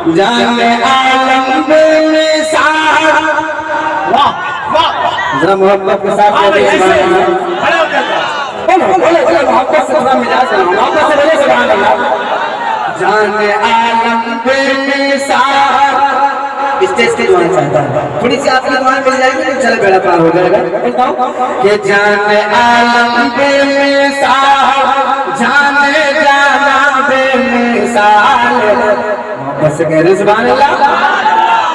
जाने आलम बेमिसाल। वाह वाह, जरा मोहब्बत के साथ बोलिए मोहब्बत से थोड़ा मिजाज है, मोहब्बत से बोलिए सुभान अल्लाह। जाने आलम बेमिसाल, स्टेज की दुआ चाहता हूँ, थोड़ी सी आपकी दुआ मिल जाएगी तो चल बेड़ा पार हो जाएगा। कि जाने आलम बेमिसाल, जाने जाना बेमिसाल, मोहब्बत से कह रहे सुभान अल्लाह।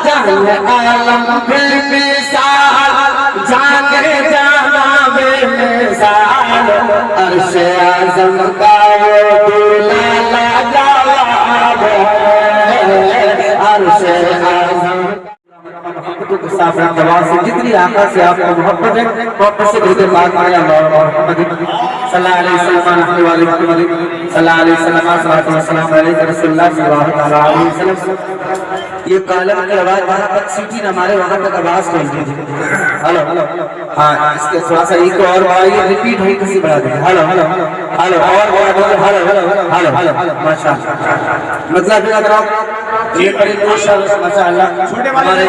जाने आलम बेमिसाल, जाने जाना बेमिसाल, अर्श-ए आज़म का वो दूल्हा लाजवाब है, अर्श-ए आज़म के साथ जवाब से जितनी आका से आपको मोहब्बत है, मोहब्बत से कहते बात आया मोहम्मद सल्लल्लाहु अलैहि वसल्लम सल्लल्लाहु अलैहि वसल्लम रसूलुल्लाह सल्लल्लाहु अलैहि वसल्लम। ये कालम की आवाज वहां तक सीटी न मारे, वहां तक आवाज पहुंच गई। हेलो हाँ, इसके थोड़ा सा एक और बढ़ाइए, रिपीट हुई किसी बढ़ा दीजिए। हेलो हेलो हेलो और बढ़ा दीजिए। हेलो हेलो हेलो हेलो माशाअल्लाह। मतलब अगर आप ये करीब माशाअल्लाह हमारे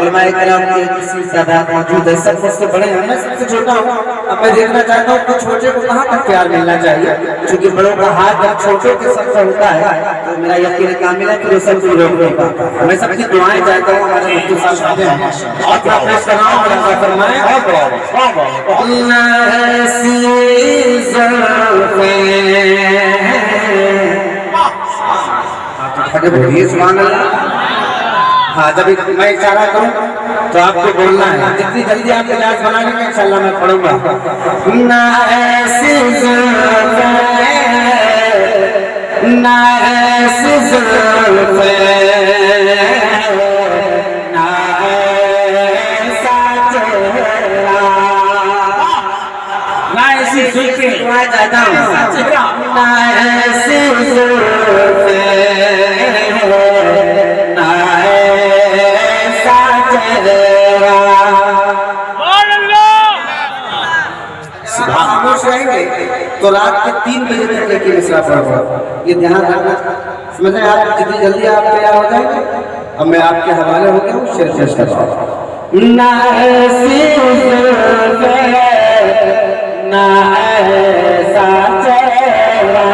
उलमाए किराम के किसी ज्यादा मौजूद है, सब मुझसे बड़े हैं, मैं सबसे छोटा हूँ। अब मैं देखना चाहता हूँ कि छोटे को कहाँ तक प्यार मिलना चाहिए, क्योंकि बड़ों का हाथ जब छोटों के सब होता है तो मेरा यकीन कामिल है कि वो सब कुछ रोक नहीं पाता। मैं सबकी दुआएं चाहता हूँ हमारे मुफ्ती साहब कहते हैं और प्रोफेस का नाम बड़ा फरमाए। सुभान अल्लाह। हाँ, जब मैं इशारा करूँ तो आपको बोलना है, जितनी जल्दी आप इलाज बना लेंगे इंशाल्लाह मैं पढ़ूंगा। ना ऐसी जुल्फ़ें, ना ऐसी जुल्फ़ें, ना ऐसा चेहरा, ना ऐसी जुल्फ़ें दुआ चाहता हूँ, ना ऐसी जुल्फ़ें, खामोश रहेंगे तो रात के 3 बजे तक एक ही मिसरा पढ़ूंगा। ये ध्यान रखना, समझ रहे आप? जितनी जल्दी आप तैयार हो जाएंगे, अब मैं आपके हवाले हो गया हूँ, शेर पेश करता हूँ। ना ऐसी जुल्फ़ें, ना ऐसा चेहरा।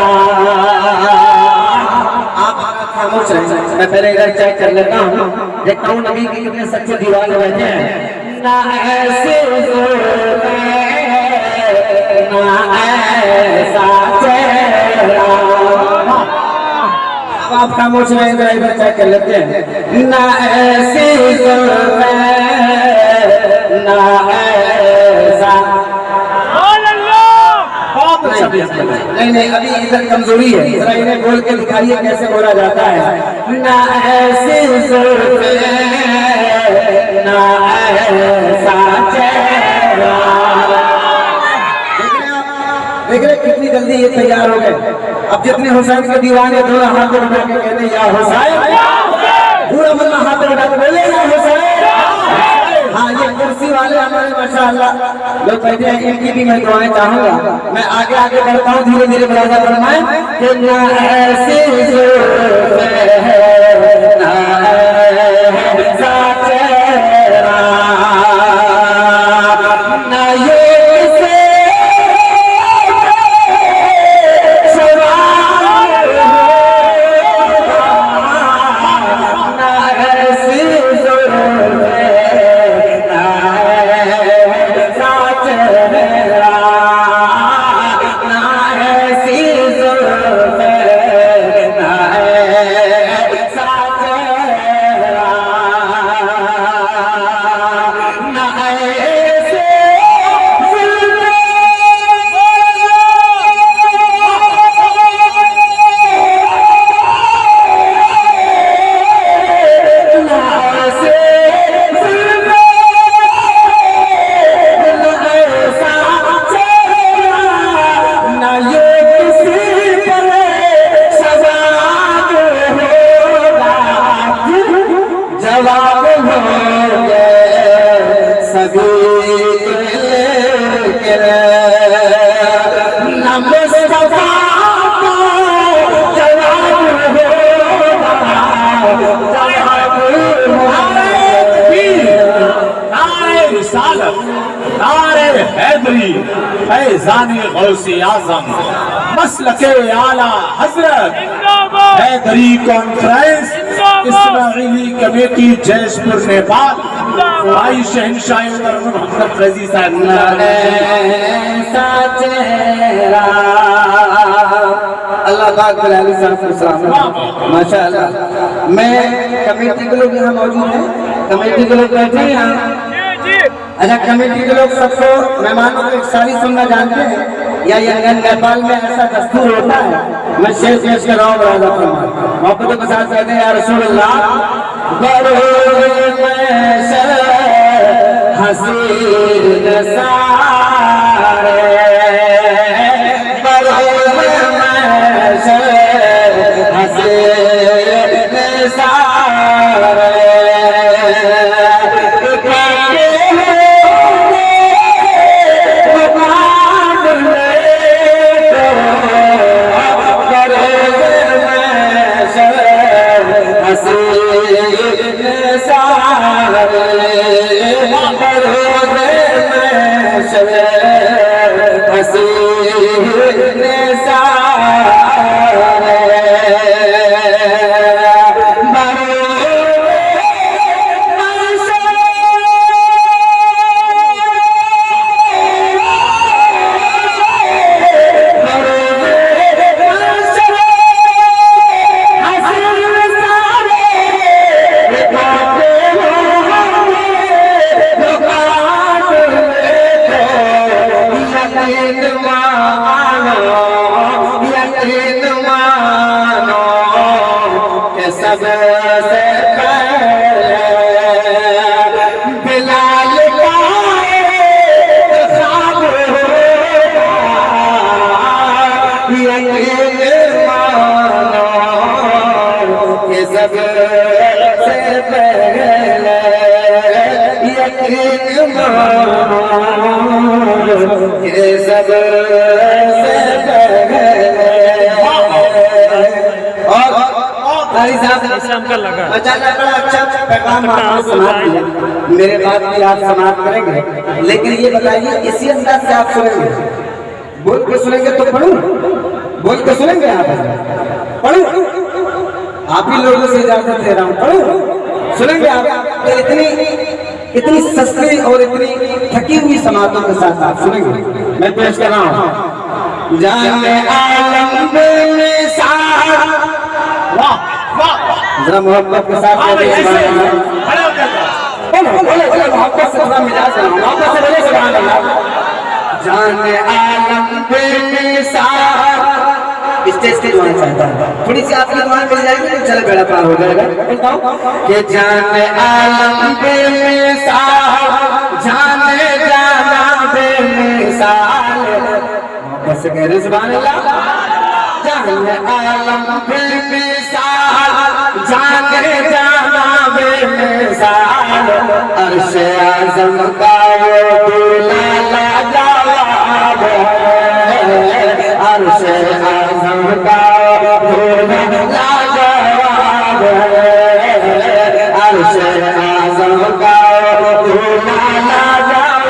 आप खामोश रहेंगे, मैं पहले इधर चेक कर लेता हूँ, देखता हूँ नबी के कितने सच्चे दीवाने बैठे हैं। ना ऐसी जुल्फ़ें, ना ऐसा चेहरा। अब आप खामोश रहेंगे, इधर चेक कर लेते हैं। ना ऐसी जुल्फ़ें, ना ऐसा। नहीं नहीं, अभी इधर कमजोरी है, जरा इन्हें बोल के दिखाइए कैसे बोला जाता है। ना ऐसी जुल्फ़ें, ना ऐसा चेहरा। देख रहे कितनी जल्दी ये तैयार हो गए। अब जितने हुसैन के दीवाने थोड़ा हाथ उठा के कहते या हुसैन, पूरा बंदा हाथ उठा के बोले या हुसैन। हाँ, ये कुर्सी वाले हमारे माशाअल्लाह लोग बैठे हैं, इनकी भी मैं दुआएं चाहूंगा। मैं आगे आगे बढ़ता हूँ, धीरे धीरे बढ़ाता फरमाएं कि ना ऐसी जुल्फ़ें, ना ऐसा चेहरा, ना ये फैजान गौसे आजम मसलके आला हजरत हैदरी कॉन्फ्रेंस इस्माइली कमेटी जयपुर नेपाल भाई शहनशाह मोहम्मद रजी साहब अल्लाह पाक माशाअल्लाह। मैं कमेटी के लोग यहाँ मौजूद हैं, कमेटी के लोग बैठे हैं यहाँ। अच्छा, कमेटी के लोग सबको मेहमानों को एक सारी सुनना जानते हैं या ये नेपाल में ऐसा दस्तूर होता है? मैं शेर पेश कर रहा हूँ, मोहब्बतों के साथ कहते हैं या रसूल अल्लाह हसीन सारे हसीन सारे मेरे बात भी आप समाप्त करेंगे, लेकिन ये बताइए इसी अंदाज से आप सुनेंगे? बोल के सुनेंगे तो पढ़ूं? बोल के सुनेंगे आप? पढ़ूं? आप ही लोगों से इजाजत दे रहा हूँ, पढ़ूं? सुनेंगे आप? इतनी सस्ती और इतनी थकी हुई समातों के साथ आप सुनेंगे? मैं पेश कर रहा हूँ। जाने आलम जरा मोहब्बत के साथ मोहब्बत से थोड़ा मिजाज है, मोहब्बत से बोले सुभान अल्लाह। जाने आलम बेमिसाल स्टेज की दुआ चाहता हूँ, थोड़ी सी आपकी दुआ मिल जाएगी तो चले बेड़ा पार हो जाएगा। बताओ कि जाने आलम बेमिसाल, जाने जाना बेमिसाल, मोहब्बत से कह रहे सुभान अल्लाह। जाने आलम बेमिसाल, जाने जाना बेमिसाल, अर्श आज़म का वो दूल्हा जवाब है, अर्श आज़म का दूल्हा जवाब है, अर्श आज़म का दूल्हा जवाब है।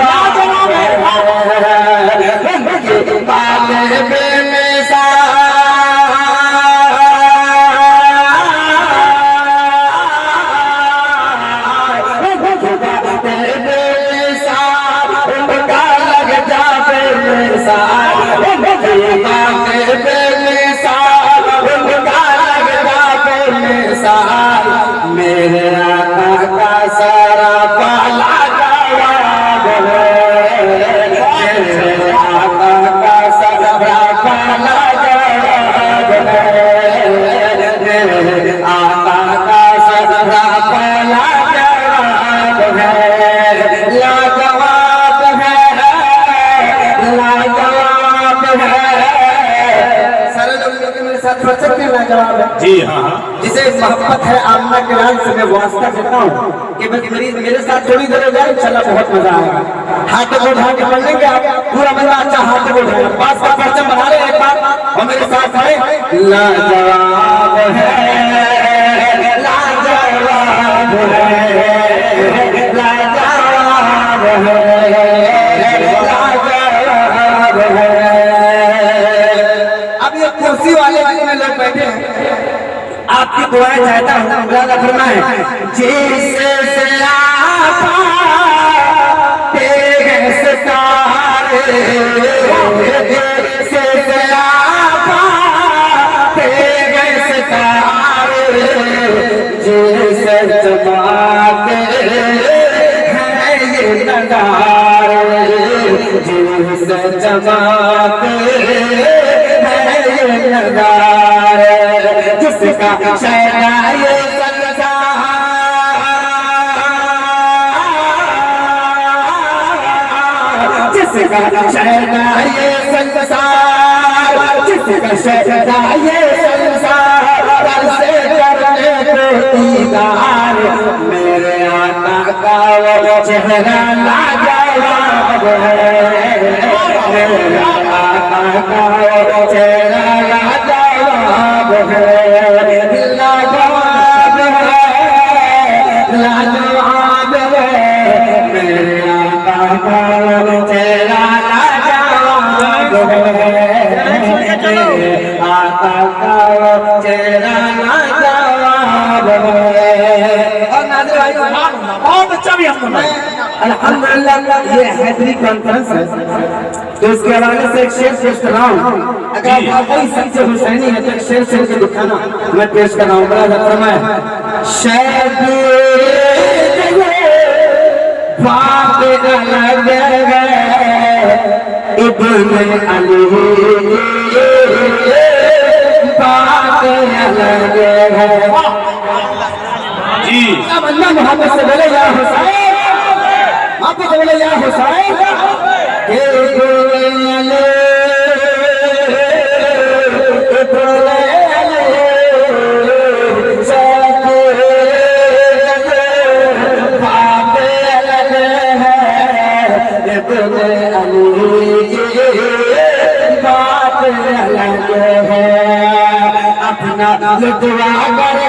मेरे आका का सारा पाला जवाब है, मेरे आका का सारा पाला जवाब है, मेरे आका का सारा पाला जवाब है, लाजवाब है, लाजवाब है। सारे लोग मेरे साथ पढ़ सकते हैं लाजवाब है? जी हाँ। जिसे मोहब्बत है आमना के लाल से मैं वास्ता देता हूँ कि मेरे साथ थोड़ी देर हो जाए, चला बहुत मजा आएगा। हाथ को उठा के पढ़ लेंगे आप, पूरा मजा अच्छा हाथ को उठाएगा, पास का परचम बना ले एक बार और मेरे साथ पढ़े। लाजवाब है, लाजवाब है, लाजवाब है, लाजवाब है, आपकी दुआएं चाहता हूँ। अल्लाह फरमाए जिससे चमाते हैं ये नगारे, जिनसे चमाते हैं ये नगारे, जिसका शहरा ये संसार, जिसका शहरा ये संसार, जिसका शहरा ये संसार से करने को दीदार, मेरे आका का वो चेहरा लाजवाब है, मेरे आका का वो चेहरा लाजवाब है, लाजवाब है, लाजवाब है, मेरे आका का वो चेहरा लाजवाब है, आका का वो चेहरा लाजवाब है। और नाज़रीन भाई बहुत अच्छा भी हमने भाई अल्हम्दुलिल्लाह ये हैदरी कॉन्फ्रेंस है, तो इसके हवाले से एक शेर पेश कर रहा हूँ। अगर आपको कोई सच्चे हुसैनी है तो एक शेर शेर के दिखाना, मैं पेश कर रहा हूँ। बड़ा फरमाए शायद बात अलग है इब्ने अली, बात अलग है जी। अब अल्लाह मोहम्मद से बोले या हुसैन, आप से बोले या हुसैन के अपना दुआ कर